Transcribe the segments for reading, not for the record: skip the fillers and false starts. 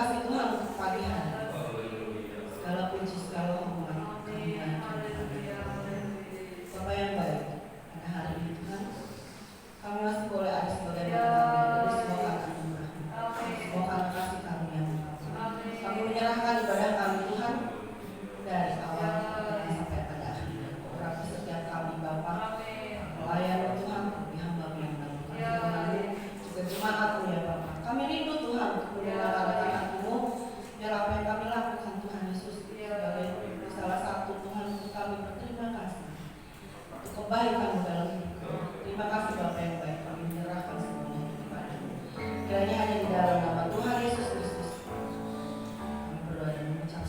kasih Tuhan untuk pagi hari. Segala puji, segala hormat kami naikkan kepada Bapa yang baik. Pada hari ini Tuhan, kami masih boleh ada sebagai kami dari semua karena anugerah-Mu, semua karena kasih karunia yang kami menyerahkan ibadah kami Tuhan dari awal sampai pada akhirnya. Berapa setiap kami Bapa pelayan Tuhan, kami hamba yang dalam juga jemaat-Mu ya Bapa. Kami rindu Tuhan untuk mendengar anak-anak-Mu biar apa yang kami lakukan Tuhan Yesus sebagai salah satu Tuhan untuk kami berterima kasih untuk kebaikan dalam hidup. Terima kasih Bapa yang baik, kami menyerahkan semuanya kepada-Mu. Kiranya hanya di dalam nama Tuhan Yesus Kristus kami berdoa dan mengucap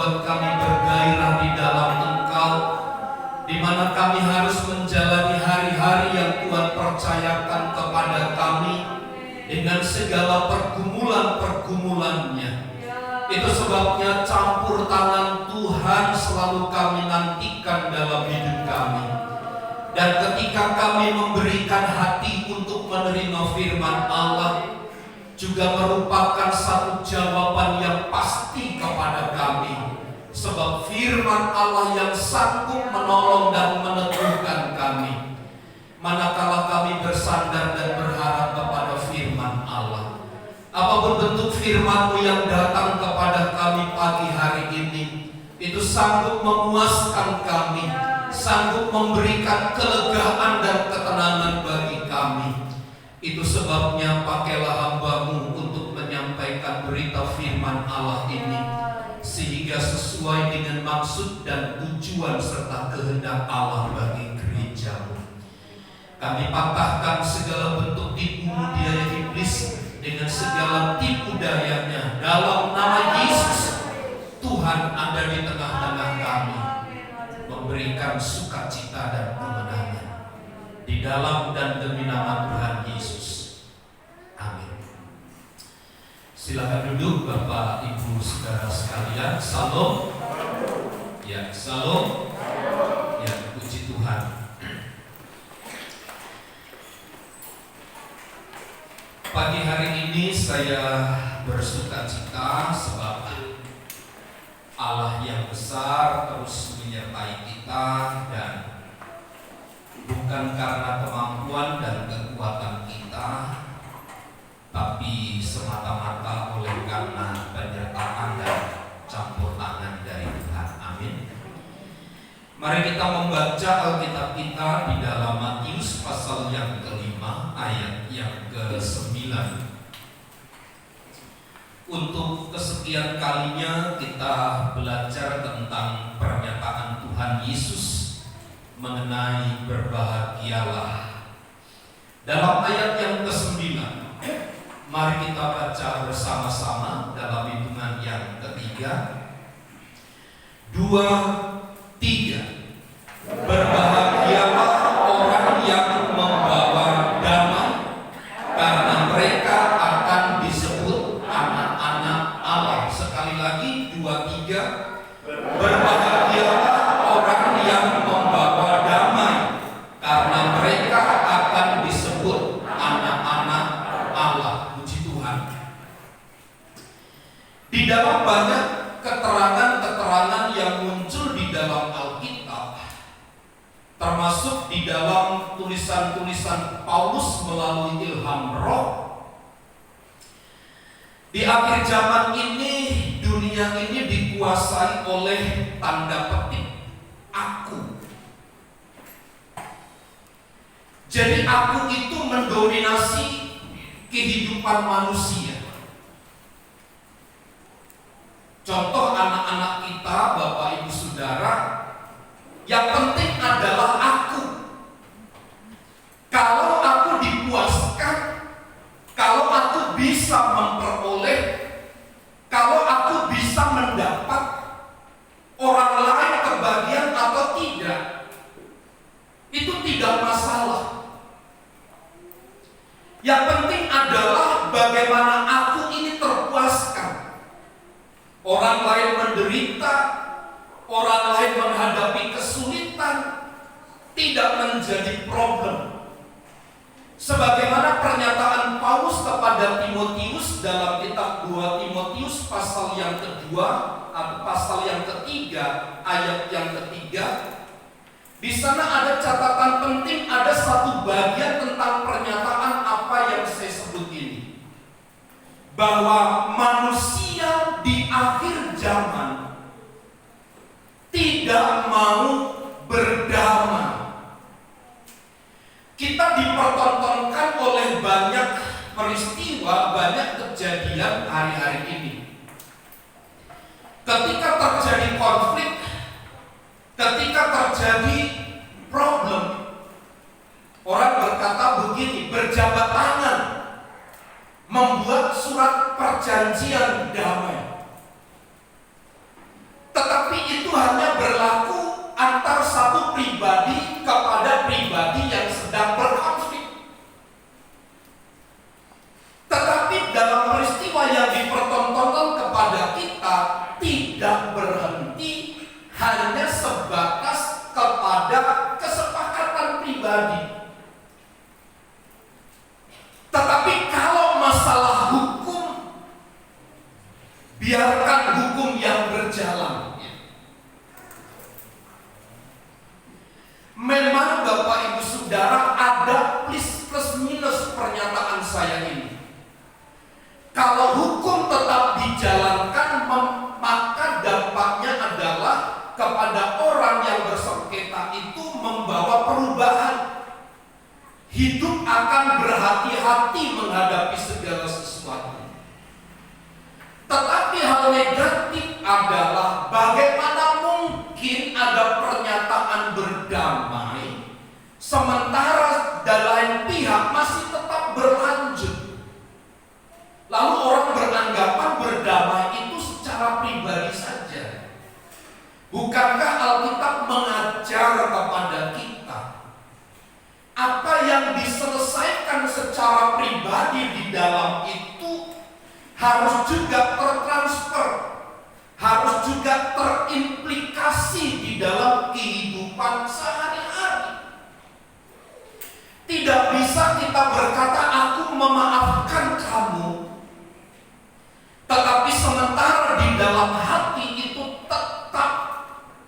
membuat kami bergairah di dalam Engkau, di mana kami harus menjalani hari-hari yang Tuhan percayakan kepada kami dengan segala pergumulan-pergumulannya. Itu sebabnya campur tangan Tuhan selalu kami nantikan dalam hidup kami. Dan ketika kami memberikan hati untuk menerima firman Allah, juga merupakan satu jawaban yang pasti kepada kami. Sebab firman Allah yang sanggup menolong dan meneguhkan kami manakala kami bersandar dan berharap kepada firman Allah. Apapun bentuk firman-Mu yang datang kepada kami pagi hari ini, itu sanggup memuaskan kami, sanggup memberikan kelegaan dan ketenangan bagi kami. Itu sebabnya pakailah hamba-Mu untuk menyampaikan berita firman Allah ini, sehingga sesuai dengan maksud dan tujuan serta kehendak Allah bagi gereja-Mu. Kami patahkan segala bentuk tipu daya iblis dengan segala tipu dayanya dalam nama Yesus. Tuhan ada di tengah-tengah kami, memberikan sukacita dan kemenangan di dalam dan demi nama Tuhan Yesus. Amin. Silakan duduk Bapak Ibu Saudara sekalian. Salam. Ya, salam. Ya, puji Tuhan. Pagi hari ini saya bersukacita sebab Allah yang besar terus menyertai kita, dan bukan karena kemampuan dan kekuatan kita, tapi semata-mata oleh karena penyertaan dan campur tangan dari Tuhan. Amin. Mari kita membaca Alkitab kita di dalam Matius pasal yang ke-5 ayat yang ke-9. Untuk kesekian kalinya kita belajar tentang pernyataan Tuhan Yesus mengenai berbahagialah. Dalam ayat yang ke-9, mari kita baca bersama-sama dalam hitungan yang ketiga. 2, 3. Berbahagialah orang yang membawa damai, karena mereka akan disebut anak-anak Allah. Sekali lagi, 2, 3. Berbahagialah orang yang membawa damai, karena mereka akan disebut anak-anak Allah. Puji Tuhan. Di dalam banyak keterangan-keterangan yang muncul di dalam Alkitab, termasuk di dalam tulisan-tulisan Paulus melalui ilham Roh, di akhir zaman ini dunia ini dikuasai oleh tanda petik aku. Jadi aku itu mendominasi kehidupan manusia. Contoh anak-anak kita, Bapak Ibu Saudara, yang penting adalah aku. Kalau aku dipuaskan, kalau aku bisa memperoleh, kalau aku bisa mendapat, orang lain kebahagiaan atau tidak, itu tidak masalah. Yang penting adalah bagaimana aku ini terpuaskan. Orang lain menderita, orang lain menghadapi kesulitan, tidak menjadi problem. Sebagaimana pernyataan Paulus kepada Timotius dalam kitab 2 Timotius pasal yang kedua atau pasal yang ketiga ayat yang ketiga. Di sana ada catatan penting, ada satu bagian tentang pernyataan apa yang saya sebut ini, bahwa manusia di akhir zaman tidak mau berdamai. Kita dipertontonkan oleh banyak peristiwa, banyak kejadian hari-hari ini. Ketika terjadi konflik, ketika terjadi problem, orang berkata begini, berjabat tangan, membuat surat perjanjian damai. akan berhati-hati menghadapi segala sesuatu. Tetapi hal negatif adalah bagaimana mungkin ada pernyataan berdamai sementara lain pihak masih tetap berlanjut. Lalu orang beranggapan berdamai itu secara pribadi saja. Bukankah Alkitab mengajar kepada kita apa yang diselesaikan secara pribadi di dalam itu harus juga tertransfer, harus juga terimplikasi di dalam kehidupan sehari-hari. Tidak bisa kita berkata aku memaafkan kamu, tetapi sementara di dalam hati itu tetap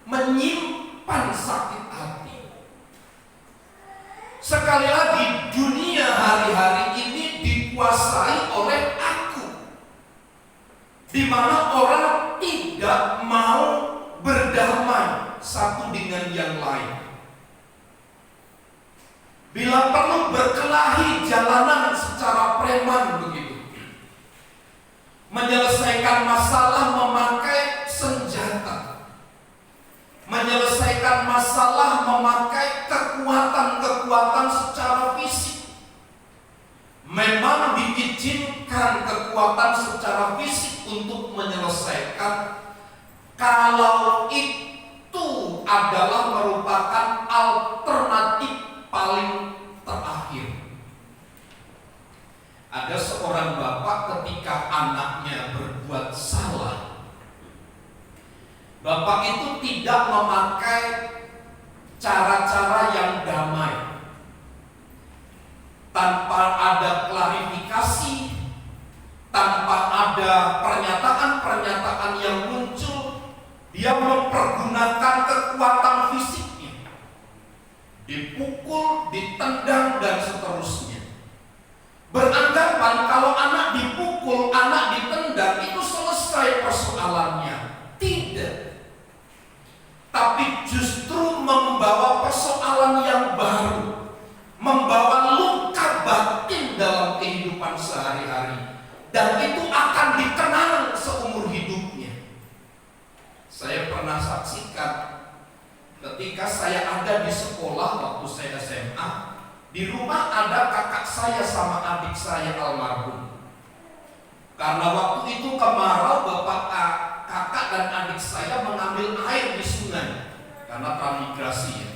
menyimpan sakit hati. Sekali lagi, dunia hari-hari ini dikuasai oleh aku, di mana orang tidak mau berdamai satu dengan yang lain. Bila perlu berkelahi jalanan secara preman begitu. Menyelesaikan masalah memakai senjata. Menyelesaikan masalah memakai kekuatan-kekuatan secara fisik. Memang diizinkan kekuatan secara fisik untuk menyelesaikan kalau itu adalah merupakan alternatif paling terakhir. Ada seorang bapak ketika anaknya berbuat salah, bapak itu tidak memakai cara-cara yang damai. Tanpa ada klarifikasi, tanpa ada pernyataan-pernyataan yang muncul, dia mempergunakan kekuatan fisiknya. Dipukul, ditendang, dan seterusnya. Beranggapan kalau anak dipukul, anak ditendang, itu selesai persoalannya. Tidak. Tapi justru membawa persoalan yang baru, membawa luka batin dalam kehidupan sehari-hari, dan itu akan dikenang seumur hidupnya. Saya pernah saksikan ketika saya ada di sekolah waktu saya SMA, di rumah ada kakak saya sama adik saya almarhum. Karena waktu itu kemarau, kakak dan adik saya mengambil air di sungai karena transmigrasi ya.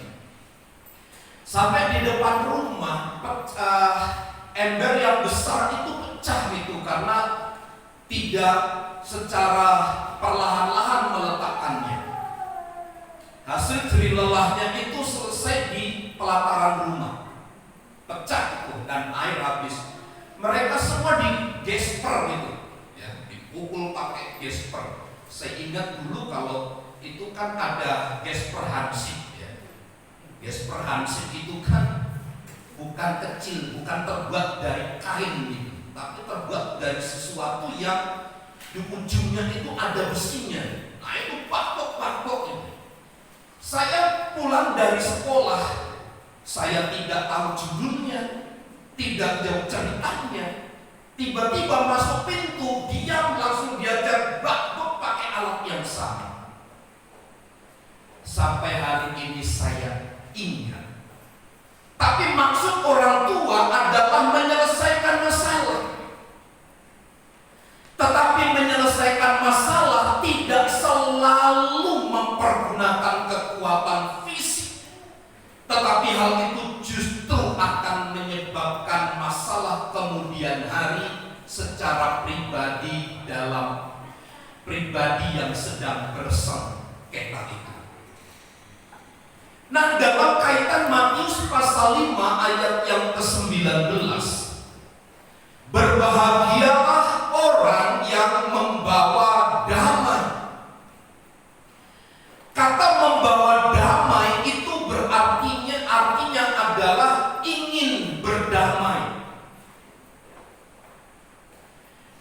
Sampai di depan rumah ember yang besar itu pecah gitu karena tidak secara perlahan-lahan meletakkannya. Hasil jerih lelahnya itu selesai di pelataran rumah, pecah itu dan air habis. Mereka semua digesper gitu, ya, dipukul pakai gesper. Saya ingat dulu kalau itu kan ada gesper hansip ya. Gesper hansip itu kan bukan kecil, bukan terbuat dari kain gitu, tapi terbuat dari sesuatu yang di ujungnya itu ada besinya. Nah itu pakok-pakok itu. Saya pulang dari sekolah, saya tidak tahu judulnya, tidak jauh ceritanya. Tiba-tiba masuk pintu, diam langsung diajar bakbok pakai alat yang sama. Sampai hari ini saya ingat. Tapi maksud orang tua adalah menyelesaikan masalah. Tetapi menyelesaikan masalah tidak selalu mempergunakan kekuatan fisik. Tetapi hal itu justru akan menyebabkan masalah kemudian hari secara pribadi dalam pribadi yang sedang bersengketa itu. Nah, dalam kaitan Matius pasal 5 ayat yang ke-19, berbahagialah orang yang membawa damai. Kata membawa damai itu artinya adalah ingin berdamai.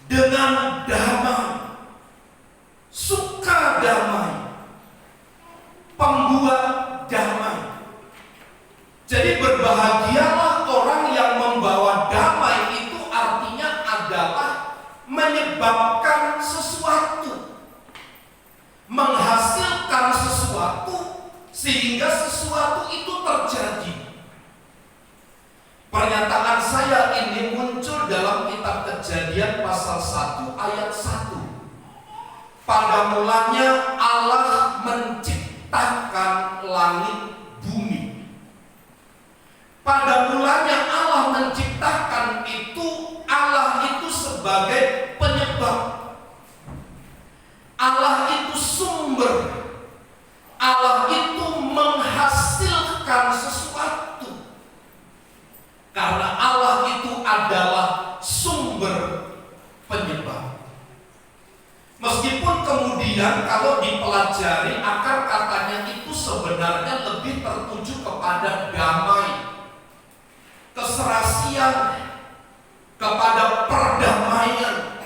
Dengan damai, suka damai, pembuat damai. Jadi berbahagialah orang yang membawa menyebabkan sesuatu, menghasilkan sesuatu, sehingga sesuatu itu terjadi. Pernyataan saya ini muncul dalam kitab Kejadian pasal 1 ayat 1. Pada mulanya Allah menciptakan langit bumi. Pada mulanya Allah menciptakan itu, Allah itu sebagai penyebab. Allah itu sumber. Allah itu menghasilkan sesuatu. Karena Allah itu adalah sumber penyebab. Meskipun kemudian kalau dipelajari akar katanya itu sebenarnya lebih tertuju kepada damai, keserasian, kepada perdamaian,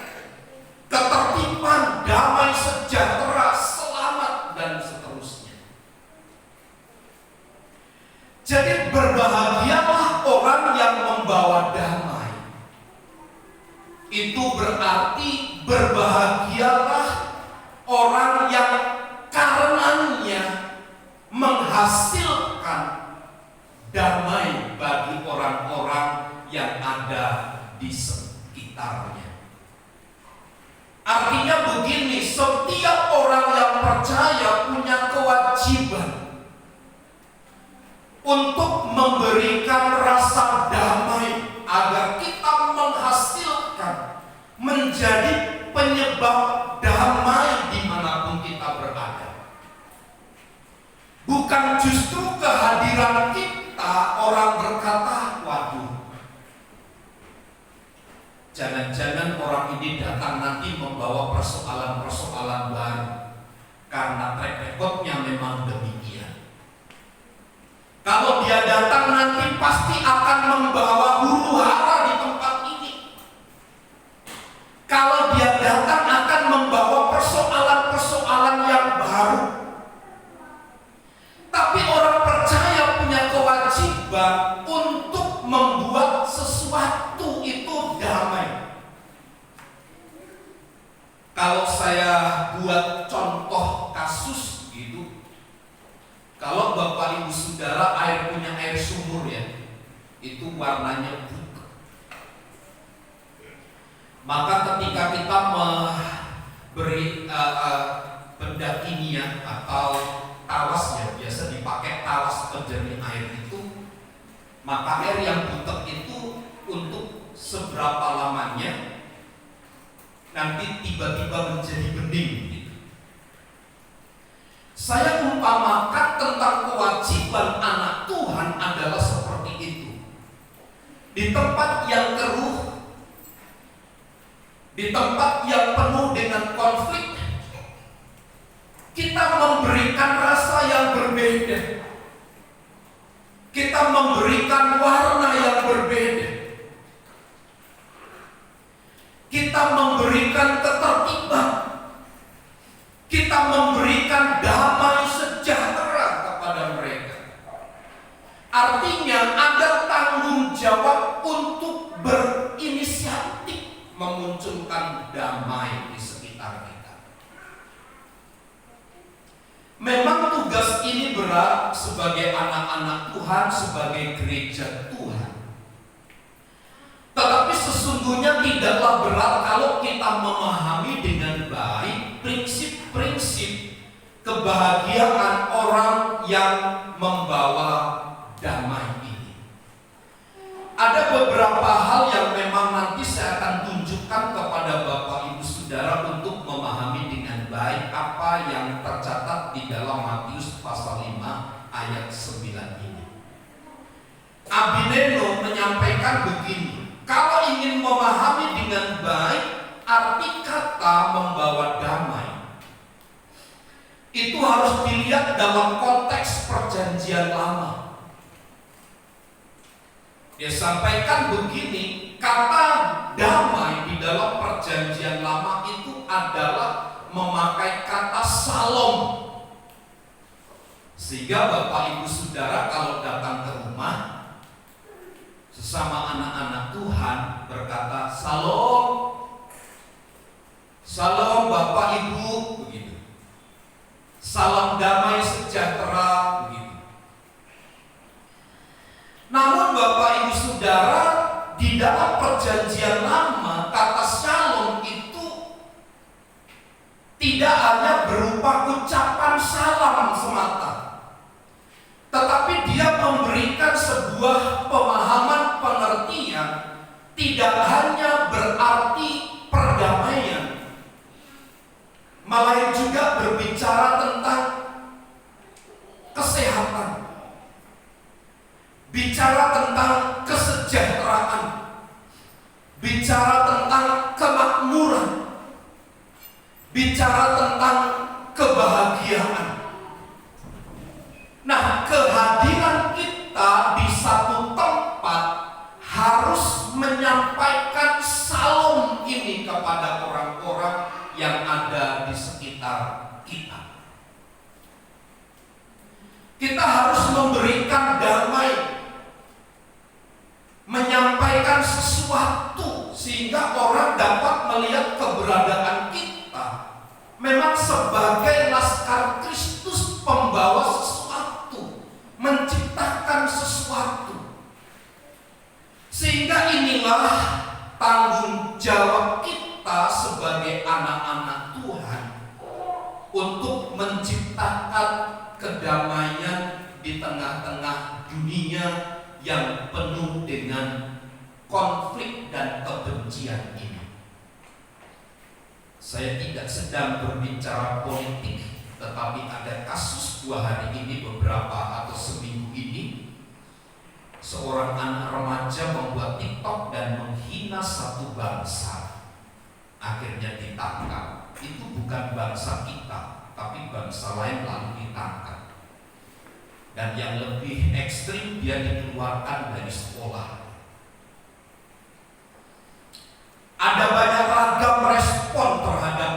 ketertiban, damai, sejahtera, selamat, dan seterusnya. Jadi berbahagialah orang yang membawa damai. Itu berarti berbahagialah orang yang karenanya menghasilkan damai bagi orang-orang yang ada di sekitarnya. Artinya begini, setiap orang yang percaya punya kewajiban untuk memberikan rasa damai agar kita menghasilkan, menjadi penyebab damai dimanapun kita berada. Bukan justru kehadiran kita orang berkata, waduh, jangan-jangan orang ini datang nanti membawa persoalan-persoalan baru, karena track recordnya memang demikian. Kalau dia datang nanti pasti akan membawa huru hara di tempat ini. Kalau dia datang akan membawa persoalan-persoalan yang baru. Tapi orang percaya punya kewajiban untuk membuat sesuatu itu damai. Kalau saya buat contoh kasus gitu, kalau Bapak Ibu Saudara punya air sumur ya, itu warnanya putih. Maka ketika kita memberi benda kimia atau tawas ya, biasa dipakai tawas penjernih air itu, maka air yang butek itu untuk seberapa lamanya nanti tiba-tiba menjadi bening gitu. Saya umpamakan tentang kewajiban anak Tuhan adalah seperti itu. Di tempat yang keruh, di tempat yang penuh dengan konflik, kita memberikan rasa yang berbeda. Kita memberikan warna yang berbeda. Kita memberikan ketertiban. Kita memberikan damai sejahtera kepada mereka. Artinya ada tanggung jawab untuk berinisiatif memunculkan damai di sekitar kita. Memang tugas ini berat sebagai anak-anak Tuhan, sebagai gereja Tuhan. Tetapi sesungguhnya tidaklah berat kalau kita memahami dengan baik prinsip-prinsip kebahagiaan orang yang membawa damai ini. Ada beberapa hal yang memang nanti saya akan tunjukkan kepada Bapak Ibu Saudara untuk memahami dengan baik apa yang tercatat di dalam Matius pasal 5 ayat 9 ini. Abineno menyampaikan begini, kalau ingin memahami dengan baik arti kata membawa damai, itu harus dilihat dalam konteks perjanjian lama. Dia sampaikan begini, kata damai di dalam perjanjian lama itu adalah memakai kata salom. Sehingga Bapak Ibu Saudara kalau datang ke rumah sesama anak-anak Tuhan berkata salom, bicara tentang kebahagiaan. Nah, kehadiran kita di satu tempat harus menyampaikan salam ini kepada orang-orang yang ada di sekitar kita. Kita harus memberikan damai, menyampaikan sesuatu sehingga orang dapat melihat keberadaan kita memang sebagai laskar Kristus, pembawa sesuatu, menciptakan sesuatu. Sehingga inilah tanggung jawab kita sebagai anak-anak Tuhan untuk menciptakan kedamaian di tengah-tengah dunia yang penuh dengan konflik dan kebencian ini. Saya tidak sedang berbicara politik, tetapi ada kasus 2 hari ini, beberapa atau seminggu ini, seorang anak remaja membuat TikTok dan menghina satu bangsa, akhirnya ditangkap. Itu bukan bangsa kita, tapi bangsa lain, lalu ditangkap. Dan yang lebih ekstrim, dia dikeluarkan dari sekolah. Ada banyak ragam respon terhadap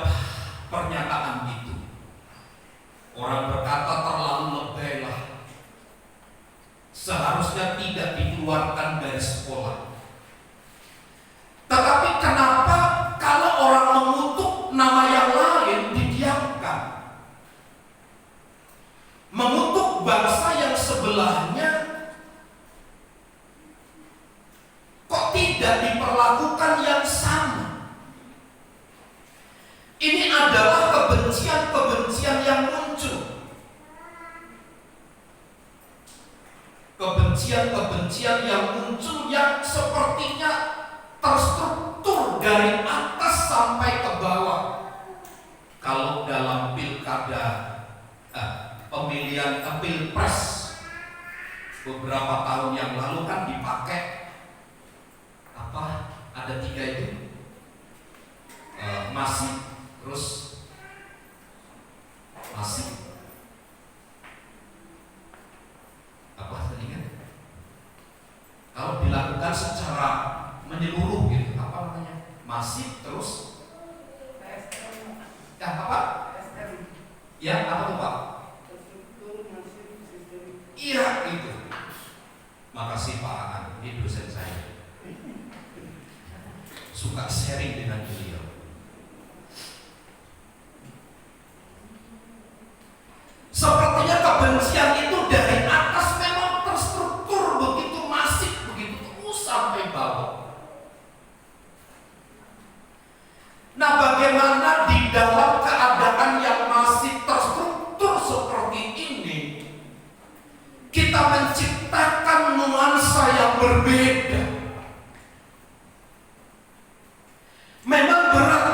pernyataan itu. Orang berkata terlalu lebay lah, seharusnya tidak dikeluarkan dari sekolah. Tetapi kenapa kalau orang mengutuk nama yang lain didiamkan? Mengutuk bangsa yang sebelahnya kok tidak diperlakukan yang sama? Ini adalah kebencian-kebencian yang muncul. Kebencian-kebencian yang muncul yang sepertinya terstruktur dari atas sampai ke bawah. Kalau dalam pilkada, pemilihan pilpres beberapa tahun yang lalu kan dipakai apa? Ada 3 itu, masif, terus masif, apa tadi kan? Kalau dilakukan secara menyeluruh gitu, apa namanya? Masif, terus ya apa? Ya apa tuh Pak? Iya itu. Makasih Pak Aan, ini dosen saya. Suka sharing dengan beliau. Sepertinya kebencian itu dari atas memang terstruktur begitu masif, begitu terus sampai bawah. Nah, bagaimana di dalam keadaan yang masih terstruktur seperti ini kita menciptakan nuansa yang berbeda? Memang berat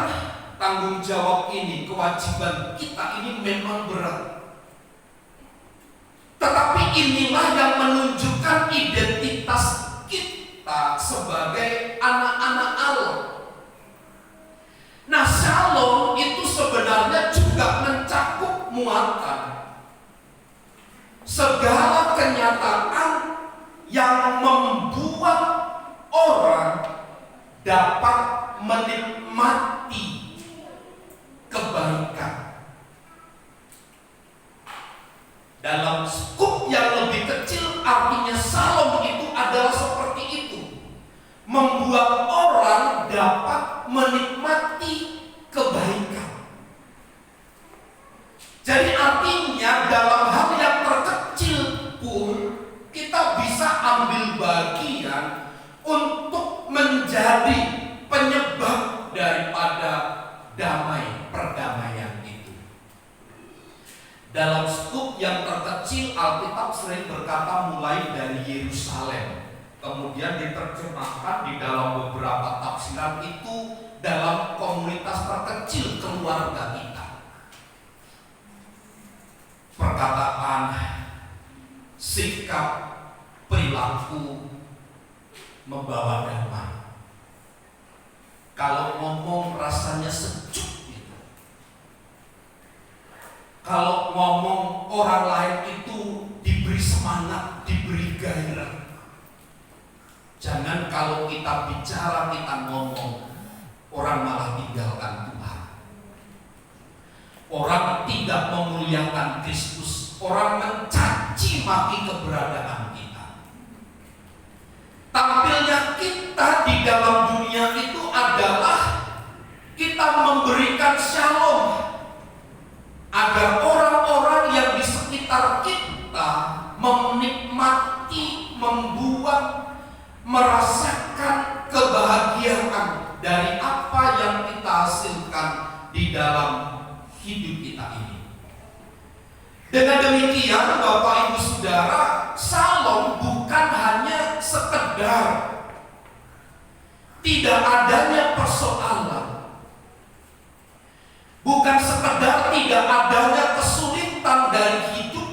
tanggung jawab ini, kewajiban kita ini memang berat. Tetapi inilah yang menunjukkan identitas kita sebagai anak-anak Allah. Nah, shalom itu sebenarnya juga mencakup muatan segala kenyataan yang membuat orang dapat menikmati kebaikan. Dalam skup yang lebih kecil, artinya shalom itu adalah seperti itu, membuat orang dapat menikmati kebaikan. Jadi artinya dalam hal yang terkecil pun kita bisa ambil bagian untuk menjadi penyebab daripada damai, perdamaian itu. Dalam skup yang terkecil, Alkitab sering berkata mulai dari Yerusalem, kemudian diterjemahkan di dalam beberapa tafsiran itu dalam komunitas terkecil keluarga kita. Perkataan, sikap, perilaku membawa damai. Kalau ngomong rasanya sejuk gitu. kalau ngomong orang lain itu diberi semangat, diberi gairah. Jangan kalau kita bicara, kita ngomong, orang malah tinggalkan Tuhan. Orang tidak memuliakan Kristus, orang mencaci maki keberadaan kita. Tampilnya kita di dalam dunia itu adalah kita memberikan shalom, agar orang-orang yang di sekitar kita menikmati, membuat, merasakan kebahagiaan dari apa yang kita hasilkan di dalam hidup kita ini. Dengan demikian, Bapak Ibu Saudara, shalom bukan hanya sekedar tidak adanya persoalan, bukan sekedar tidak adanya kesulitan dari hidup,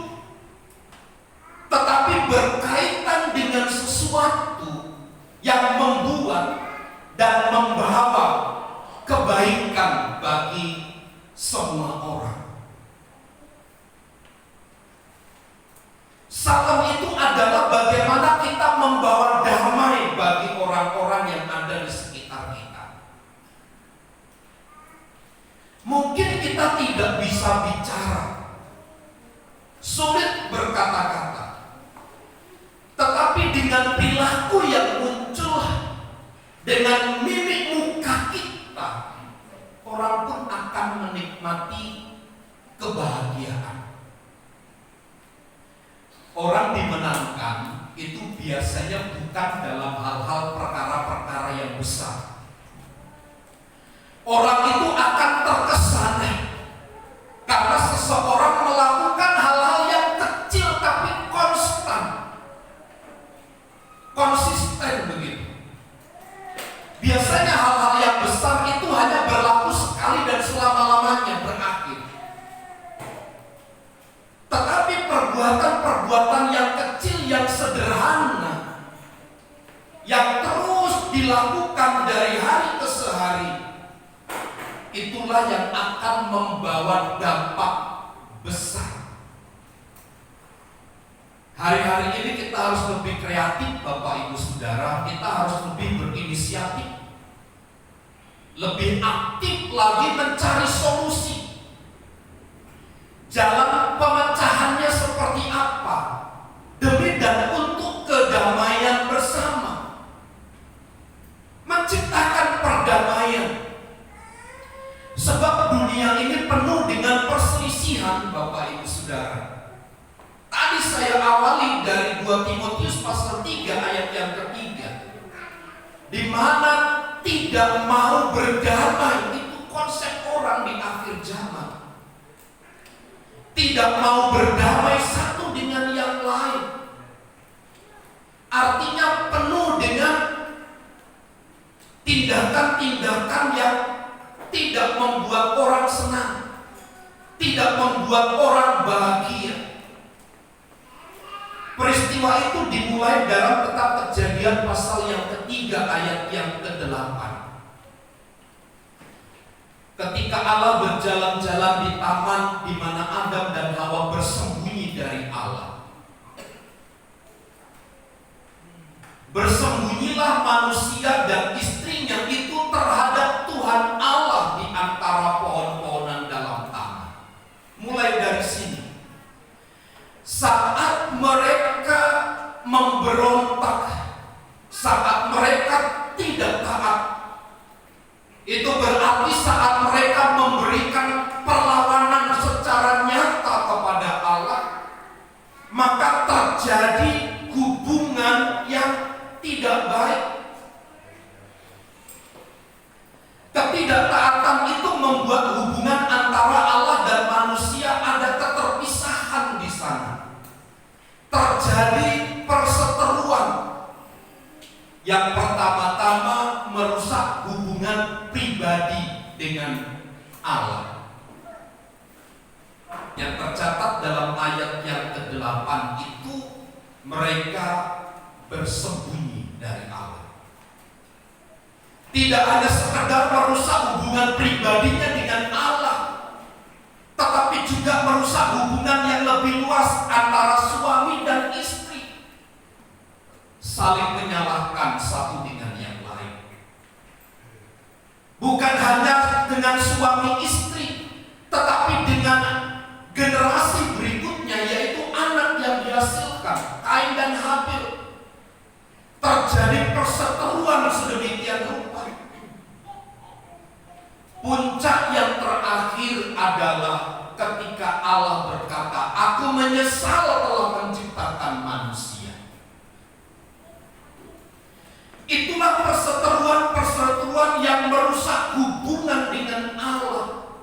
tetapi berkaitan dengan sesuatu yang membuat dan membawa kebaikan bagi semua orang. Salam itu adalah bagaimana kita membawa damai bagi orang-orang yang ada di sekitar kita. Mungkin kita tidak bisa bicara, sulit berkata-kata, tetapi dengan perilaku yang muncul, dengan mimik muka kita, orang pun akan menikmati kebahagiaan. Orang dimenangkan itu biasanya bukan dalam hal-hal perkara-perkara yang besar. Orang itu akan terkesan karena seseorang melakukan hal-hal yang kecil tapi konsisten begitu. Biasanya hal-hal yang besar itu hanya berlaku sekali dan selama-lamanya berakhir. Tetapi perbuatan-perbuatan yang kecil, yang sederhana, yang terus dilakukan dari hari ke hari, itulah yang akan membawa dampak besar. Hari-hari ini kita harus lebih kreatif, Bapak Ibu Saudara. Kita harus lebih berinisiatif, lebih aktif lagi mencari solusi. Jalan pemecahannya seperti apa, demi dan untuk kedamaian bersama, menciptakan perdamaian. Sebab dunia ini penuh dengan perselisihan, Bapak Ibu Saudara. Tadi saya awali dari 2 Timotius pasal 3 ayat yang ketiga, di mana tidak mau berdamai itu konsep orang di akhir zaman. Tidak mau berdamai satu dengan yang lain, artinya penuh dengan tindakan-tindakan yang tidak membuat orang senang, tidak membuat orang bahagia. Peristiwa itu dimulai dalam kitab Kejadian pasal yang ketiga ayat yang ke-8. Ketika Allah berjalan-jalan di taman di mana Adam dan Hawa bersembunyi dari Allah. Bersembunyilah manusia dan istrinya itu terhadap Tuhan Allah di antara pohon-pohonan dalam taman. Mulai dari sini. Saat mereka memberontak, saat mereka tidak taat, itu berarti saat mereka memberikan perlawanan secara nyata kepada Allah, maka terjadi hubungan yang tidak baik. Ketidaktaatan itu membuat hubungan antara Allah dan manusia ada keterpisahan di sana. Terjadi perseteruan. Yang pertama-tama merusak hubungan pribadi dengan Allah. Yang tercatat dalam ayat yang ke-8 itu, mereka bersembunyi dari Allah. Tidak hanya sekedar merusak hubungan pribadinya dengan Allah, tetapi juga merusak dengan suami istri, tetapi dengan generasi berikutnya, yaitu anak yang dihasilkan, Kain dan Habil. Terjadi perseteruan sedemikian rupa. Puncak yang terakhir adalah ketika Allah berkata, "Aku menyesal telah menciptakan manusia." Itulah perseteruan yang merusak hubungan dengan Allah.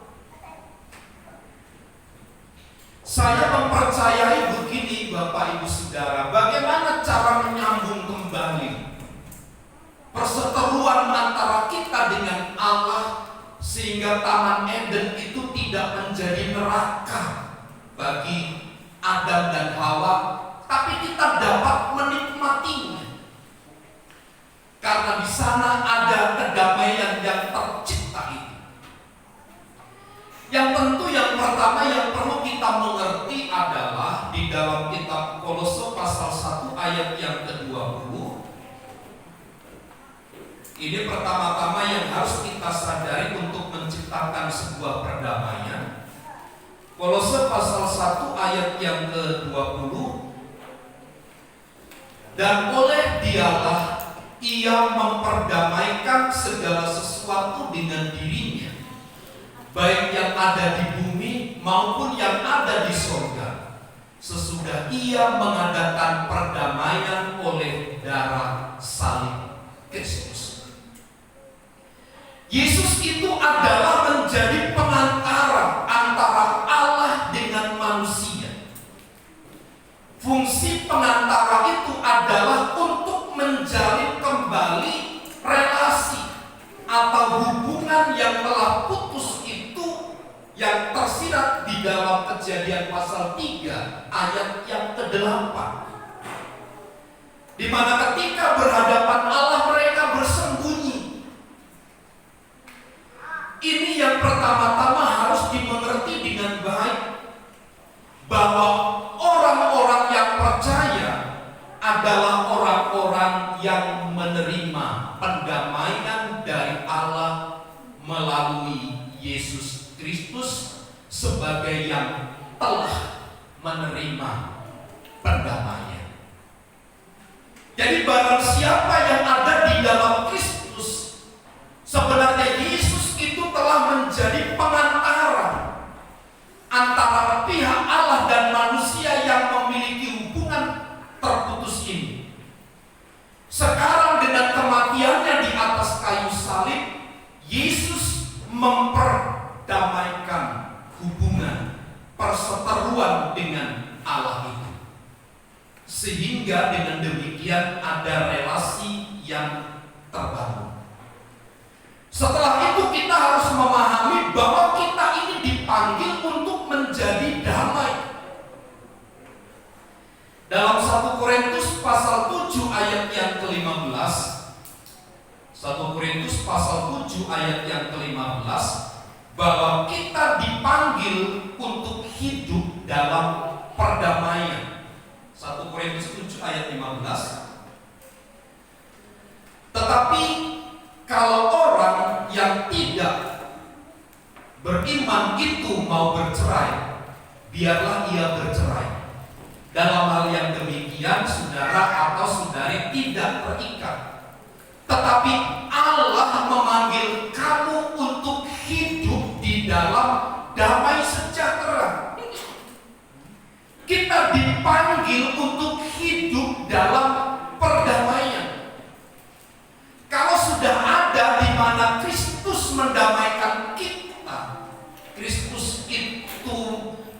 Saya mempercayai begini, Bapak Ibu Saudara, bagaimana cara menyambung kembali perseteruan antara kita dengan Allah sehingga Taman Eden itu tidak menjadi neraka bagi Adam dan Hawa, tapi kita dapat menikmatinya. Karena di sana ada kedamaian yang tercipta itu. Yang tentu yang pertama yang perlu kita mengerti adalah di dalam kitab Kolose pasal 1 ayat yang ke-20. Ini pertama-tama yang harus kita sadari untuk menciptakan sebuah perdamaian. Kolose pasal 1 ayat yang ke-20. Dan oleh Dialah Ia memperdamaikan segala sesuatu dengan dirinya, baik yang ada di bumi maupun yang ada di sorga, sesudah Ia mengadakan perdamaian oleh darah salib Kristus. Yesus itu adalah menjadi pengantara antara Allah dengan manusia. Fungsi pengantara itu adalah untuk menjalin kembali relasi atau hubungan yang telah putus itu, yang tersirat di dalam Kejadian pasal 3 ayat yang ke-8, di mana ketika berhadapan Allah mereka bersembunyi. Ini yang pertama-tama harus dimengerti dengan baik, bahwa orang-orang yang percaya adalah orang-orang yang menerima pendamaian dari Allah melalui Yesus Kristus sebagai yang telah menerima pendamaian. Jadi barang siapa yang ada di dalam Kristus, sebenarnya Yesus itu telah menjadi pengantara antara pihak Allah dan manusia yang memiliki hubungan terputus ini. Sekarang dengan kematiannya di atas kayu salib, Yesus memperdamaikan hubungan perseteruan dengan Allah itu, sehingga dengan demikian ada relasi yang terbangun. Setelah itu kita harus memahami bahwa kita ini dipanggil untuk menjadi damai. Dalam 1 Korintus pasal 7 ayat yang ke-15, 1 Korintus pasal 7 ayat yang ke-15, bahwa kita dipanggil untuk hidup dalam perdamaian. 1 Korintus 7 ayat 15. Tetapi kalau orang yang tidak beriman itu mau bercerai, biarlah ia bercerai. Dalam hal yang demikian, saudara atau saudari tidak terikat. Tetapi Allah memanggil kamu untuk hidup di dalam damai sejahtera. Kita dipanggil untuk hidup dalam perdamaian. Kalau sudah ada di mana Kristus mendamaikan kita, Kristus itu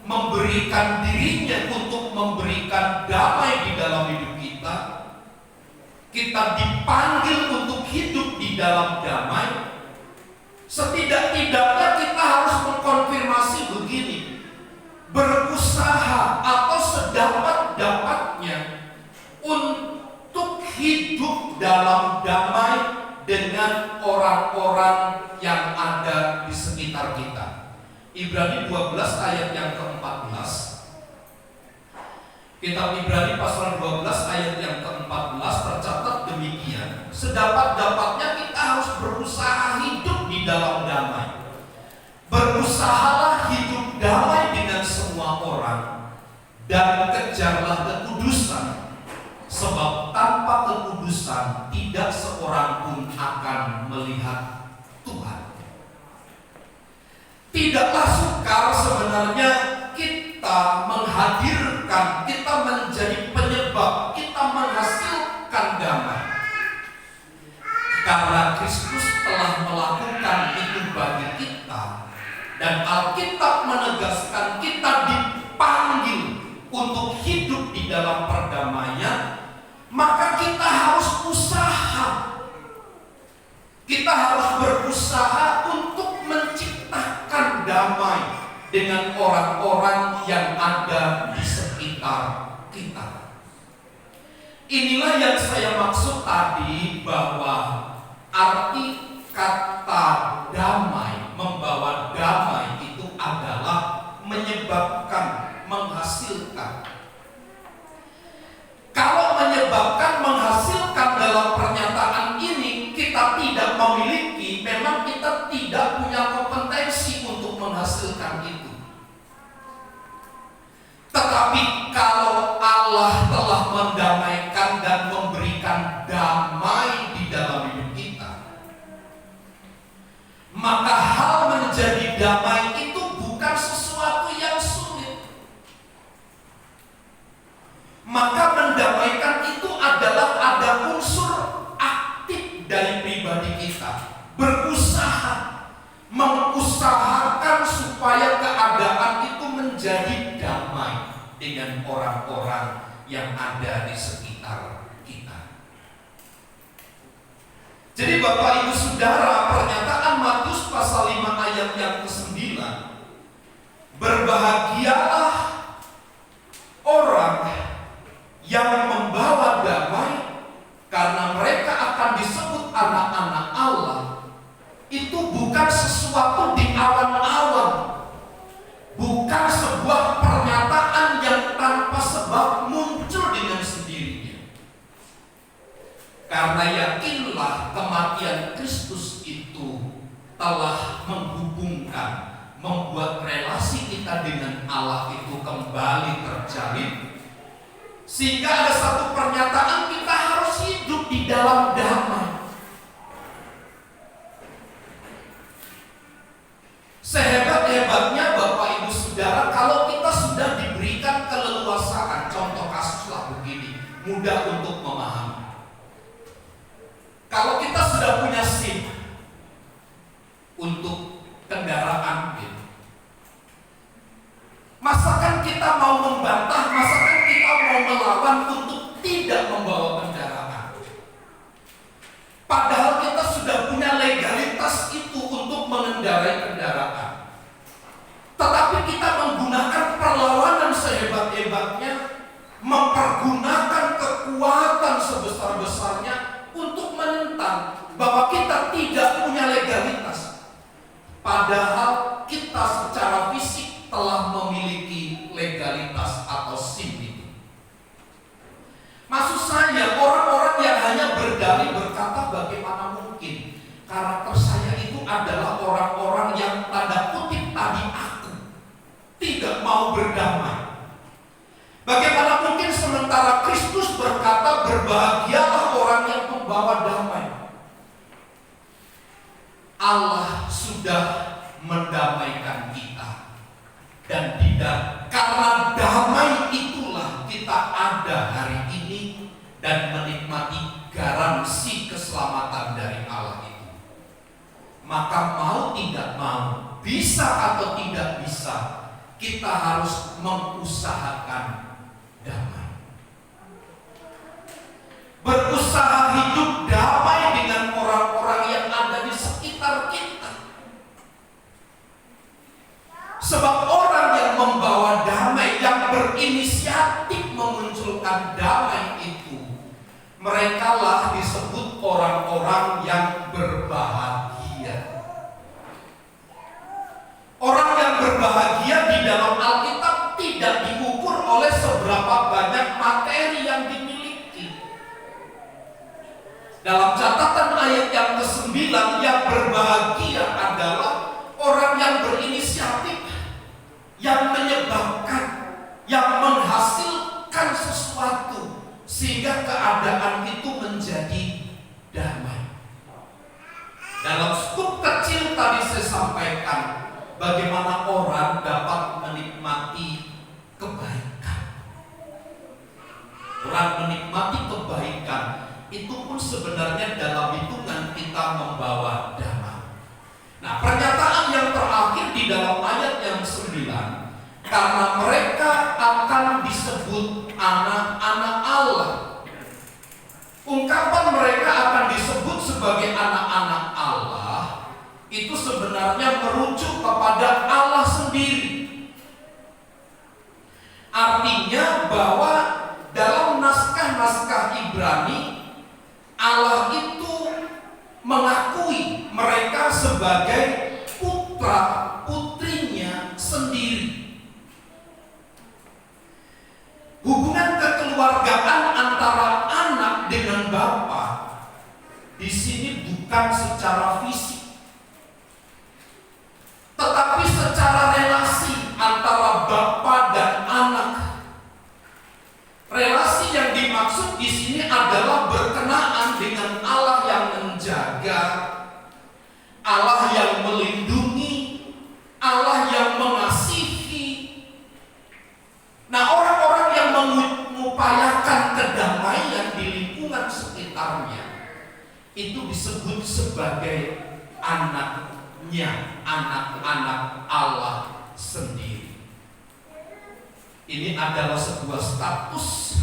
memberikan dirinya untuk memberikan damai di dalam hidup kita. Kita dipanggil untuk hidup di dalam damai. Setidak-tidaknya kita harus mengkonfirmasi begini, berusaha atau sedapat-dapatnya untuk hidup dalam damai dengan orang-orang yang ada di sekitar kita. Ibrani 12 ayat yang ke-14. Kitab Ibrani pasal 12 ayat yang ke-14 tercatat demikian. Sedapat-dapatnya kita harus berusaha hidup di dalam damai. Berusahalah hidup damai dengan semua orang dan kejarlah kekudusan, sebab tanpa kekudusan tidak seorang pun akan melihat Tuhan. Tidaklah sukar sebenarnya kita menghadirkan, kita menjadi penyebab, kita menghasilkan damai. Karena Kristus telah melakukan itu bagi kita, dan Alkitab menegaskan kita dipanggil untuk hidup di dalam perdamaian, maka kita harus usaha. Kita harus berusaha untuk menciptakan damai dengan orang-orang yang ada di sekitar kita. Inilah yang saya maksud tadi, bahwa arti kata damai, membawa damai itu adalah menyebabkan, menghasilkan. Kalau menyebabkan, menghasilkan dalam pernyataan ini kita tidak memiliki, memang kita tidak punya kompetensi untuk menghasilkan itu. Tetapi kalau Allah telah mendamaikan dan memberikan damai di dalam hidup kita, maka hal menjadi damai itu bukan sesuatu yang sulit. Maka mendamaikan itu adalah ada unsur aktif dari pribadi kita, berusaha, mengusahakan supaya keadaan itu menjadi damai dengan orang-orang yang ada di sekitar kita. Jadi Bapak Ibu Saudara, pernyataan Matius pasal 5 ayat yang ke-9, berbahagialah orang yang membawa damai, karena mereka akan disebut anak-anak Allah. Itu bukan sesuatu di awan-awan, bukan sebuah pernyataan yang tanpa sebab muncul dengan sendirinya. Karena yakinlah kematian Kristus itu telah menghubungkan, membuat relasi kita dengan Allah itu kembali terjalin. Sehingga ada satu pernyataan, kita harus hidup di dalam damai. Sehebat-hebatnya Bapak Ibu Saudara, kalau kita sudah diberikan keleluasaan, contoh kasuslah begini, mudah untuk memahami. Kalau kita sudah punya SIM untuk kendaraan, masakan kita mau membantah, masakan kita mau melawan untuk tidak membawa kendaraan. Padahal kita sudah punya legalitas itu untuk mengendarai kendaraan. Tetapi kita menggunakan perlawanan sehebat-hebatnya, mempergunakan kekuatan sebesar-besarnya untuk menentang bahwa kita tidak punya legalitas. Padahal kita secara fisik telah memiliki legalitas atau SIM itu. Maksud saya, orang-orang yang hanya berdalih berkata bagaimana mungkin karakter saya itu adalah orang-orang yang tanda kutip tadi aku tidak mau berdamai. Bagaimana mungkin sementara Kristus berkata berbahagialah orang yang membawa damai. Allah sudah mendamaikan kita, dan tidak karena damai itulah kita ada hari ini dan menikmati garansi keselamatan dari Allah itu. Maka mau tidak mau, bisa atau tidak bisa, kita harus mengusahakan damai. Berusaha hidup damai dengan orang-orang yang ada di sekitar kita. Sebab orang yang membawa damai, yang berinisiatif memunculkan damai itu, merekalah disebut orang-orang yang berbahagia. Orang yang berbahagia di dalam Alkitab tidak diukur oleh seberapa banyak materi yang dimiliki. Dalam catatan ayat yang ke-9, yang berbahagia adalah orang yang berinisiatif bagaimana orang dapat menikmati kebaikan. Orang menikmati kebaikan itu pun sebenarnya dalam hitungan kita membawa damai. Nah, pernyataan yang terakhir di dalam ayat yang 9, karena mereka akan disebut anak-anak Allah. Ungkapan mereka akan disebut sebagai anak-anak Allah itu sebenarnya merujuk kepada Allah sendiri. Artinya bahwa dalam naskah-naskah Ibrani, Allah itu mengakui mereka sebagai putra-putrinya sendiri. Hubungan kekeluargaan antara anak dengan bapa di sini bukan secara fisik, tetapi secara relasi antara bapa dan anak. Relasi yang dimaksud di sini adalah berkenaan dengan Allah yang menjaga, Allah yang melindungi, Allah yang mengasihi. Nah, orang-orang yang mengupayakan kedamaian di lingkungan sekitarnya itu disebut sebagai anaknya, anak-anak Allah sendiri. Ini adalah sebuah status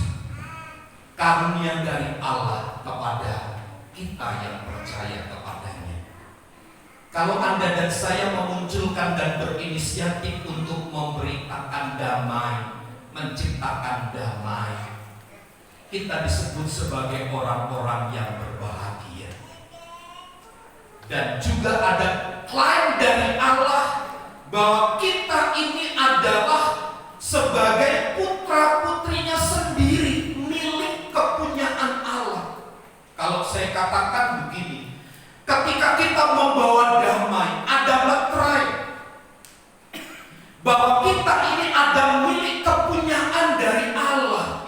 karunia dari Allah kepada kita yang percaya kepadanya. Kalau Anda dan saya memunculkan dan berinisiatif untuk memberitakan damai, menciptakan damai, kita disebut sebagai orang-orang yang berbahagia. Dan juga ada klaim dari Allah bahwa kita ini adalah sebagai putra-putrinya sendiri, milik kepunyaan Allah. Kalau saya katakan begini, ketika kita membawa damai, ada materai bahwa kita ini ada milik kepunyaan dari Allah.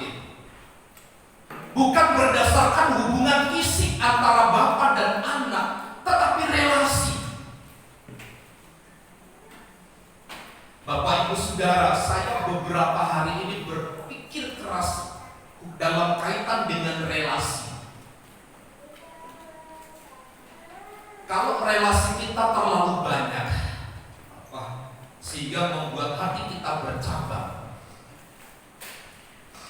Bukan berdasarkan hubungan fisik antara bapa dan anak, tetapi relasi. Bapak Ibu Saudara, saya beberapa hari ini berpikir keras dalam kaitan dengan relasi. Kalau relasi kita terlalu banyak, sehingga membuat hati kita bercabang,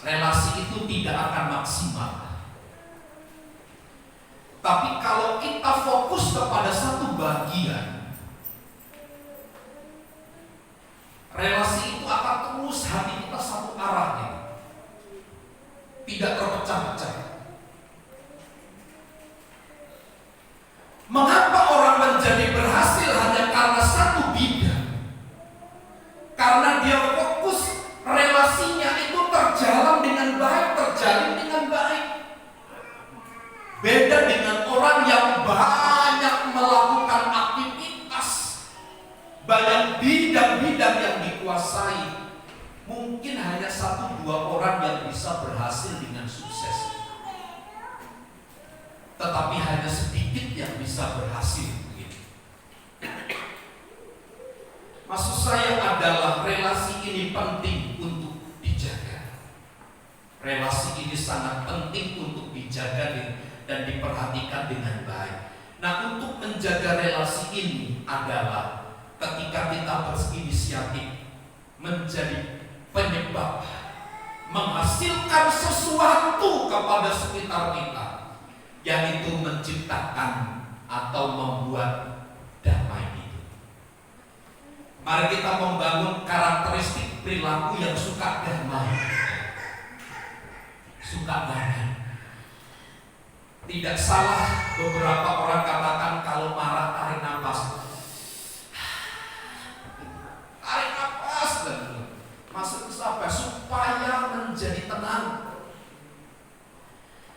relasi itu tidak akan maksimal. Tapi kalau kita fokus kepada satu bagian, relasi itu akan terus hati kita satu arahnya, tidak terpecah-pecah. Mengapa orang menjadi berhasil hanya karena satu bidang? Karena dia fokus relasinya itu terjalan dengan baik, terjalin dengan baik. Beda dengan orang yang banyak melakukan aktivitas, banyak bidang-bidang yang dikuasai. Mungkin hanya 1-2 orang yang bisa berhasil dengan sukses, tetapi hanya sedikit yang bisa berhasil. Maksud saya adalah relasi ini penting untuk dijaga. Relasi ini sangat penting untuk dijaga dan diperhatikan dengan baik. Nah, untuk menjaga relasi ini adalah ketika kita berinisiatif menjadi penyebab, menghasilkan sesuatu kepada sekitar kita, yaitu menciptakan atau membuat damai itu. Mari kita membangun karakteristik perilaku yang suka damai. Suka damai. Tidak salah beberapa orang katakan kalau marah tarik nafas. Tarik nafas dan maksud apa? Supaya menjadi tenang.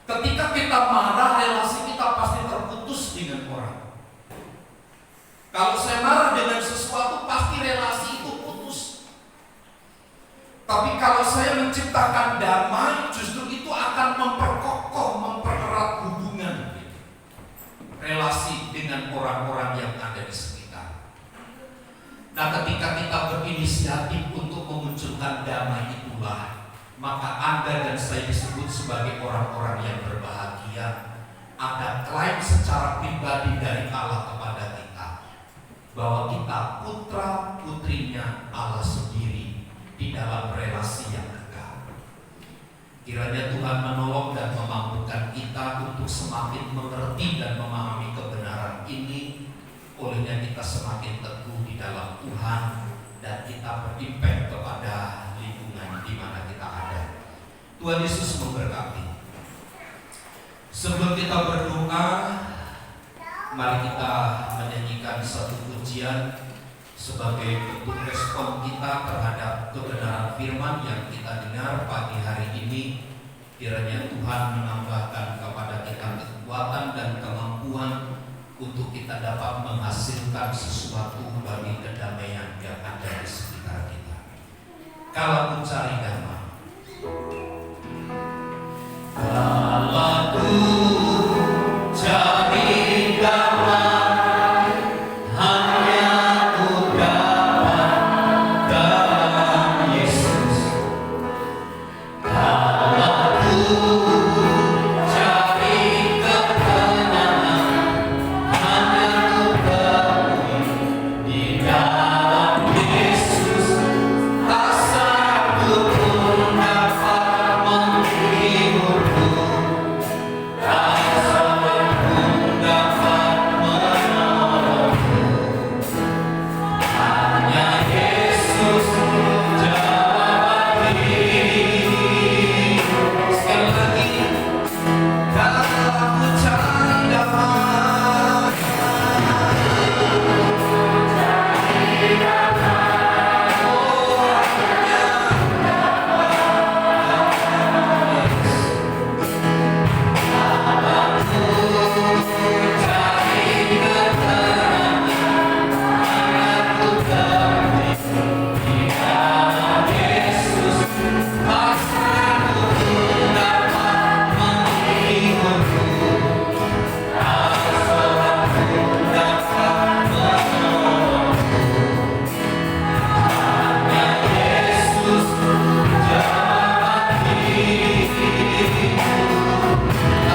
Ketika kita marah, relasi kita pasti terputus dengan orang. Kalau saya marah dengan sesuatu, pasti relasi itu putus. Tapi kalau saya menciptakan damai, justru itu akan memperkokoh, mempererat hubungan relasi dengan orang-orang yang ada di sekitar. Nah, ketika kita berinisiatif untuk memunculkan damai itulah, maka Anda dan saya disebut sebagai orang-orang yang berbahagia. Ada klaim secara pribadi dari Allah kepada kita bahwa kita putra putrinya Allah sendiri di dalam relasi yang kekal. Kiranya Tuhan menolong dan memampukan kita untuk semakin mengerti dan memahami kebenaran ini. Olehnya kita semakin teguh di dalam Tuhan dan kita berimpact kepada lingkungan di mana kita ada. Tuhan Yesus memberkati. Sebelum kita berdoa, mari kita menyanyikan satu pujian sebagai bentuk respon kita terhadap kebenaran firman yang kita dengar pagi hari ini. Kiranya Tuhan menambahkan kepada kita kekuatan dan kemampuan untuk kita dapat menghasilkan sesuatu bagi kedamaian yang ada di sekitar kita. Kalau mencari damai, kalau ku cari damai, hanya ku dapat dalam Yesus. Kalau ku cari ketenangan, hanya ku temui di dalam Yesus. Tak satu pun dapat menghiburku, tak seorang pun dapat menolongku. Hanya Yesus jawaban hidup. Sekali lagi, kalau aku cari damai, katakan bersama Dia. Hatiku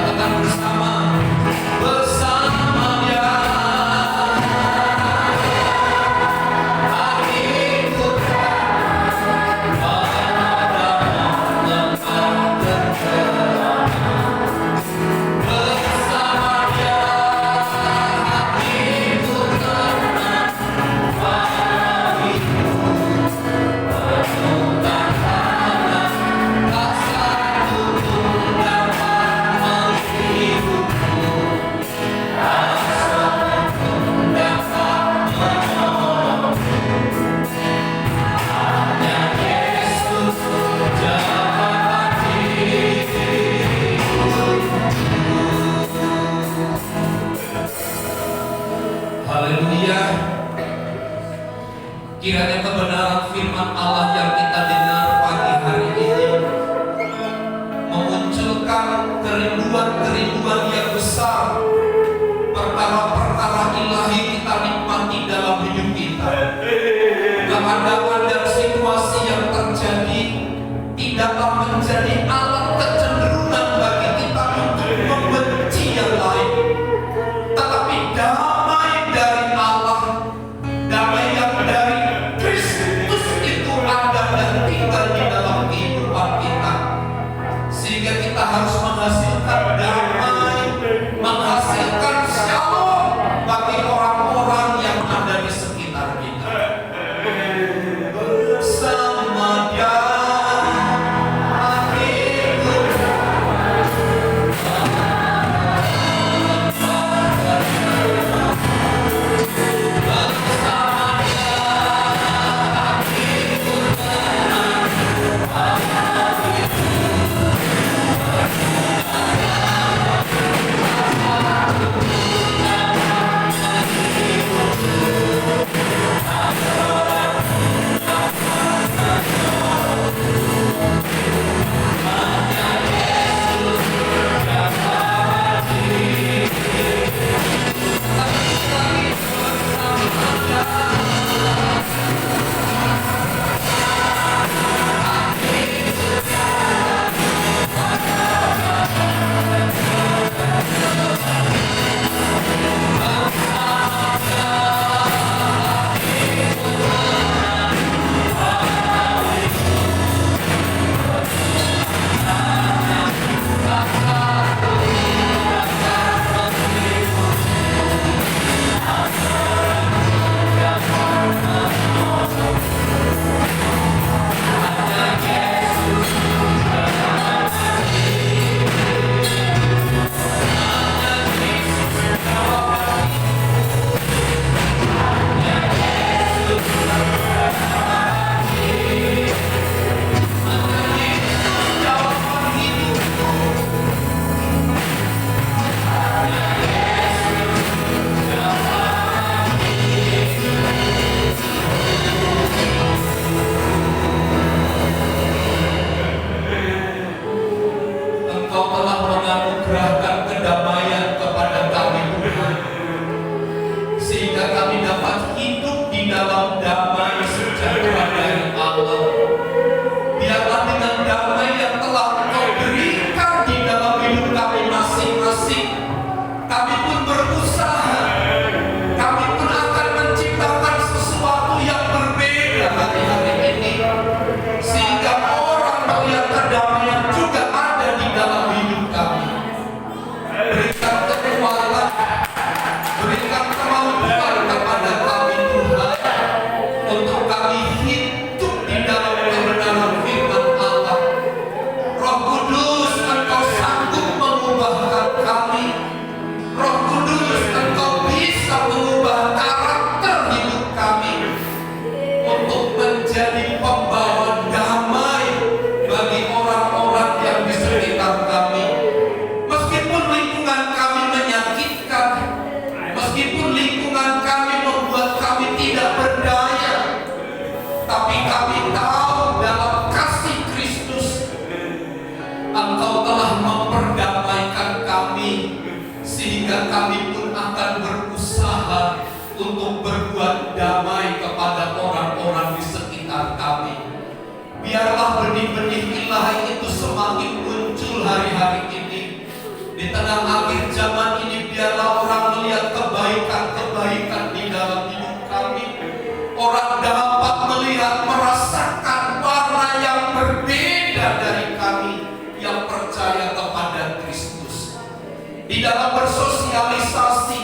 padamu lemah tergerak. Bersama Dia hatiku tenang, bagiku penuh tahanan. Tak satu pun dapat menghiburku, tak seorang pun dapat menolongku. Hanya Yesus jawaban hidupku. Haleluya. Kiranya kebenaran firman Allah yang kita dengar pagi hari ini memunculkan kerinduan-kerinduan yang besar, perkara-perkara ilahi kita nikmati dalam hidup kita. Keadaan dan situasi yang terjadi tidaklah menjadi alat kecenderungan bagi kita untuk membenci yang lain, tetapi damai dari Allah, damai yang dari Kristus itu ada dan tinggal di dalam kehidupan kita, sehingga kita harus menghasilkan damai, menghasilkan shalom bagi orang-orang yang ada di sekitar kita. tengah akhir zaman ini, biarlah orang melihat kebaikan-kebaikan di dalam hidup kami. Orang dapat melihat, merasakan warna yang berbeda dari kami yang percaya kepada Kristus. Di dalam bersosialisasi,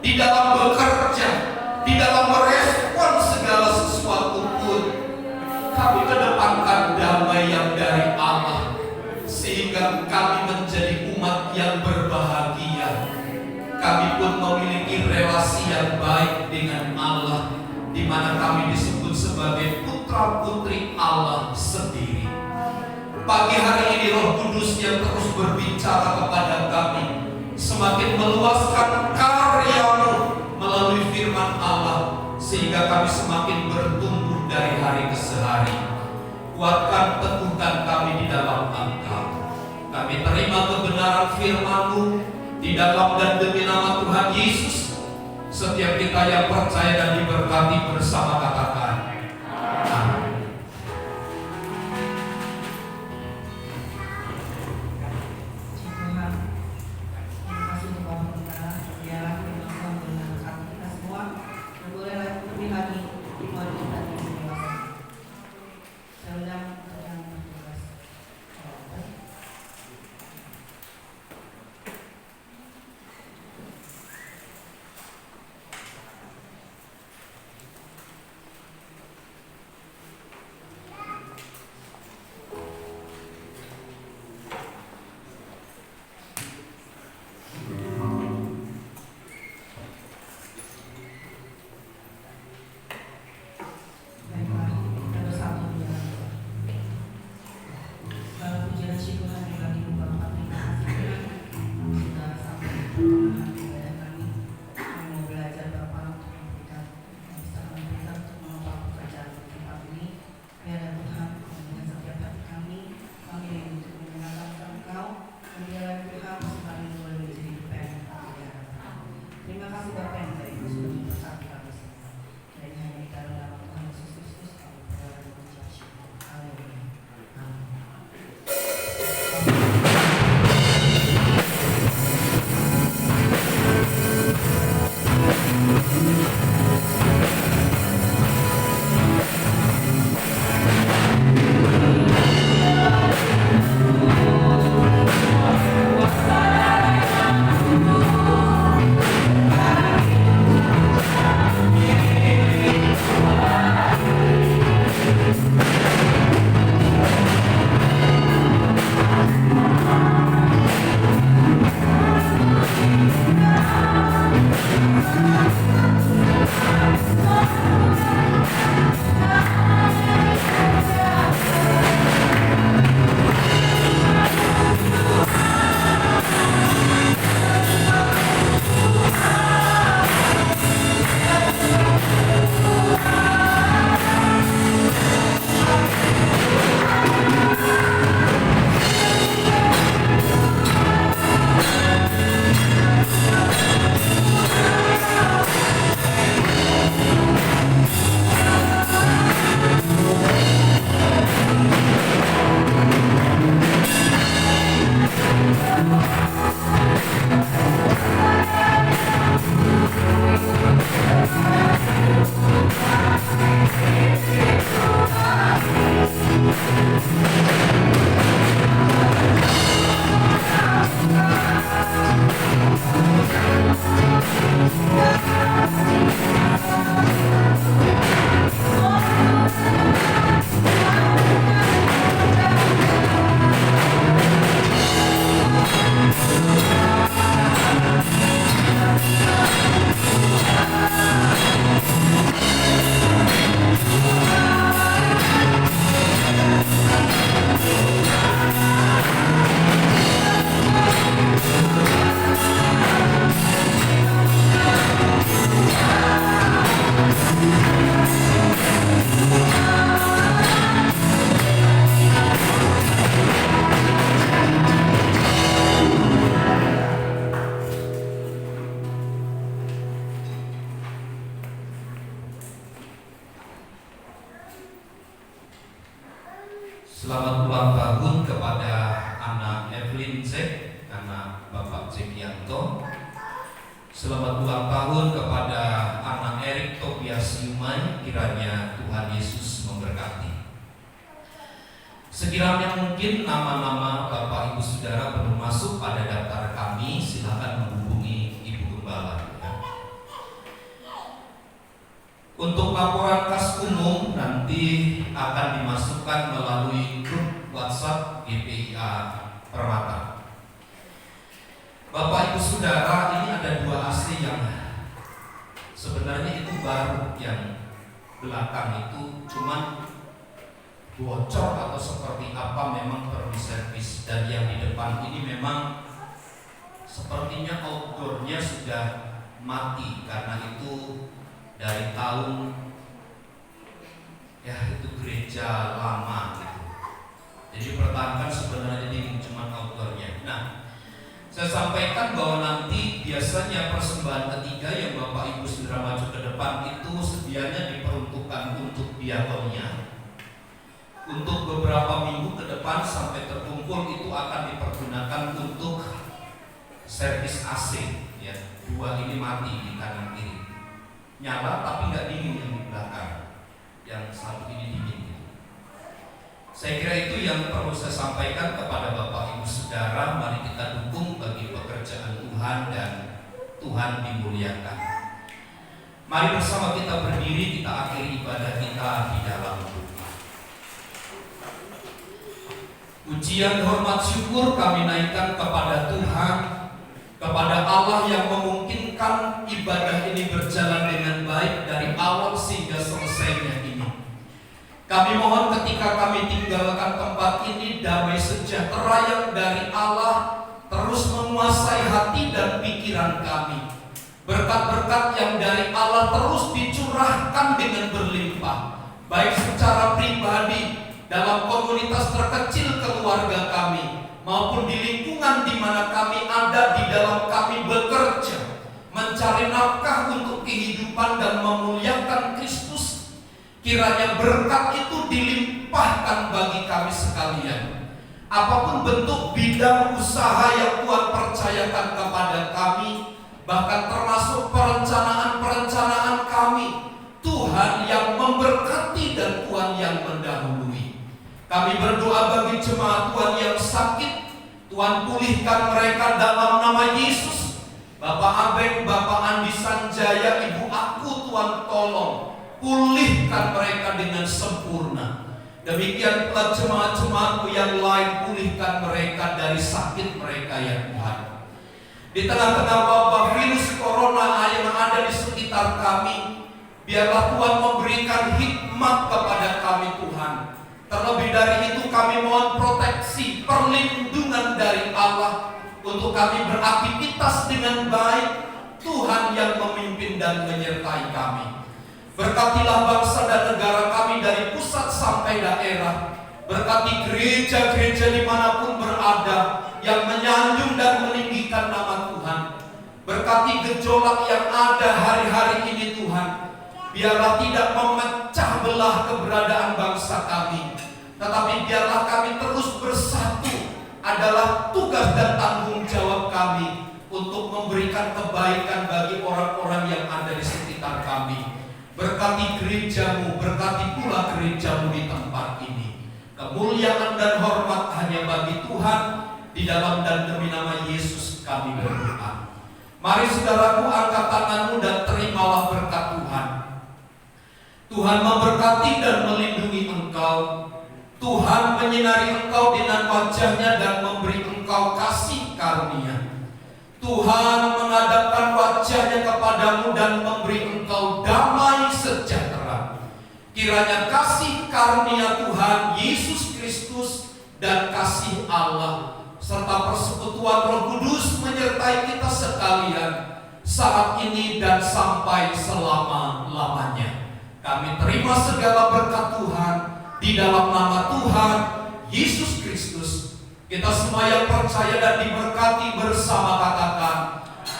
di dalam bekerja, di dalam merespon segala sesuatu pun, kami kedepankan damai yang dari Allah, sehingga kami menjadi umat yang berbahagia. Kami pun memiliki relasi yang baik dengan Allah, di mana kami disebut sebagai putra-putri Allah sendiri. Pagi hari ini Roh Kudus yang terus berbicara kepada kami, semakin meluaskan karya-Mu melalui firman Allah, sehingga kami semakin bertumbuh dari hari ke hari. Kuatkan, teguhkan kami di dalam Engkau. Kami terima kebenaran firman-Mu di dalam dan demi nama Tuhan Yesus. Setiap kita yang percaya dan diberkati bersama katakan amin. Tuhan, terima kasih untuk Bapak Pembina. Biarlah firman Tuhan memberkati kita semua, dan bolehlah lebih lagi mari kita dewasa. Saya undang yang bertugas. Baiklah, kita bersatu di dalam doa. Segala puji dan syukur hanya bagi-Mu Bapa. Terima kasih Tuhan, sudah sampai di pertengahan ibadah kami. Kami mau belajar Bapa untuk memberikan, bisa memberikan untuk menopang pekerjaan di tempat ini. Biarlah Tuhan dengan setiap hati kami memilih untuk menyenangkan Engkau, dan biarlah Tuhan semua ini boleh menjadi hidup yang kami harapkan. Terima kasih Bapa yang baik, sudah memberkati kami semua. Dan hanya di dalam nama Tuhan Yesus Kristus kami berdoa dan mengucap syukur. Haleluya. Amin. Selamat ulang tahun kepada anak Evelyn Z, anak Bapak Jemianto. Selamat ulang tahun kepada anak Erik Tobias Yumai, kiranya Tuhan Yesus memberkati. Sekiranya mungkin nama-nama Bapak Ibu Saudara belum masuk pada daftar kami, silakan menghubungi Ibu Gembala. Untuk laporan kas umum nanti akan dimasukkan melalui grup WhatsApp GPIA Permata. Bapak Ibu Saudara, ini ada 2 AC yang sebenarnya itu baru, yang belakang itu cuman bocor atau seperti apa memang perlu servis, dan yang di depan ini memang sepertinya outdoornya sudah mati karena itu dari tahun itu gereja lama gitu. Jadi pertahankan sebenarnya ini cuma outdoornya. Nah, saya sampaikan bahwa nanti biasanya persembahan ketiga yang Bapak Ibu Saudara maju ke depan itu sedianya diperuntukkan untuk diakonia. Untuk beberapa minggu ke depan sampai terkumpul itu akan dipergunakan untuk servis AC. Ya, 2 ini mati di kanan kiri. Nyala tapi nggak dingin yang di belakang, yang satu ini dingin gitu. Saya kira itu yang perlu saya sampaikan kepada Bapak Ibu Saudara. Mari kita dukung bagi pekerjaan Tuhan dan Tuhan dimuliakan. Mari bersama kita berdiri, kita akhiri ibadah kita di dalam doa. Pujian, hormat, syukur kami naikkan kepada Tuhan, kepada Allah yang memungkinkan ibadah ini berjalan dengan baik dari awal sehingga selesainya ini. Kami mohon ketika kami tinggalkan tempat ini, damai sejahtera yang dari Allah terus menguasai hati dan pikiran kami. Berkat-berkat yang dari Allah terus dicurahkan dengan berlimpah, baik secara pribadi dalam komunitas terkecil keluarga kami, maupun di lingkungan di mana kami ada, di dalam kami bekerja, mencari nafkah untuk kehidupan dan memuliakan Kristus. Kiranya berkat itu dilimpahkan bagi kami sekalian. Apapun bentuk bidang usaha yang Tuhan percayakan kepada kami, bahkan termasuk perencanaan-perencanaan kami, Tuhan yang memberkati dan Tuhan yang mendahului. Kami berdoa bagi jemaat Tuhan yang sakit, Tuhan pulihkan mereka dalam nama Yesus. Bapak Abeng, Bapak Andi Sanjaya, Ibu Aku, Tuhan tolong pulihkan mereka dengan sempurna. Demikian pula jemaat-jemaatku yang lain, pulihkan mereka dari sakit mereka ya Tuhan. Di tengah-tengah wabah virus corona yang ada di sekitar kami, biarlah Tuhan memberikan hikmat kepada kami Tuhan. Terlebih dari itu kami mohon proteksi, perlindungan dari Allah untuk kami beraktivitas dengan baik. Tuhan yang memimpin dan menyertai kami. Berkatilah bangsa dan negara kami dari pusat sampai daerah. Berkati gereja-gereja dimanapun berada yang menyanjung dan meninggikan nama Tuhan. Berkati gejolak yang ada hari-hari ini Tuhan. Biarlah tidak memecah belah keberadaan bangsa kami, tetapi biarlah kami terus bersatu. Adalah tugas dan tanggung jawab kami untuk memberikan kebaikan bagi orang-orang yang ada di sekitar kami. Berkati gerejamu, berkati pula gerejamu di tempat ini. Kemuliaan dan hormat hanya bagi Tuhan. Di dalam dan demi nama Yesus kami berdoa. Mari saudaraku, angkat tanganmu dan terimalah berkat Tuhan. Tuhan memberkati dan melindungi engkau. Tuhan menyinari engkau dengan wajah-Nya dan memberi engkau kasih karunia. Tuhan menghadapkan wajah-Nya kepadamu dan memberi engkau damai sejahtera. Kiranya kasih karunia Tuhan Yesus Kristus dan kasih Allah serta persekutuan Roh Kudus menyertai kita sekalian saat ini dan sampai selama-lamanya. Kami terima segala berkat Tuhan di dalam nama Tuhan Yesus Kristus. Kita semua yang percaya dan diberkati bersama katakan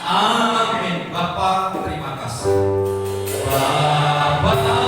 amin. Bapa, terima kasih. Bapa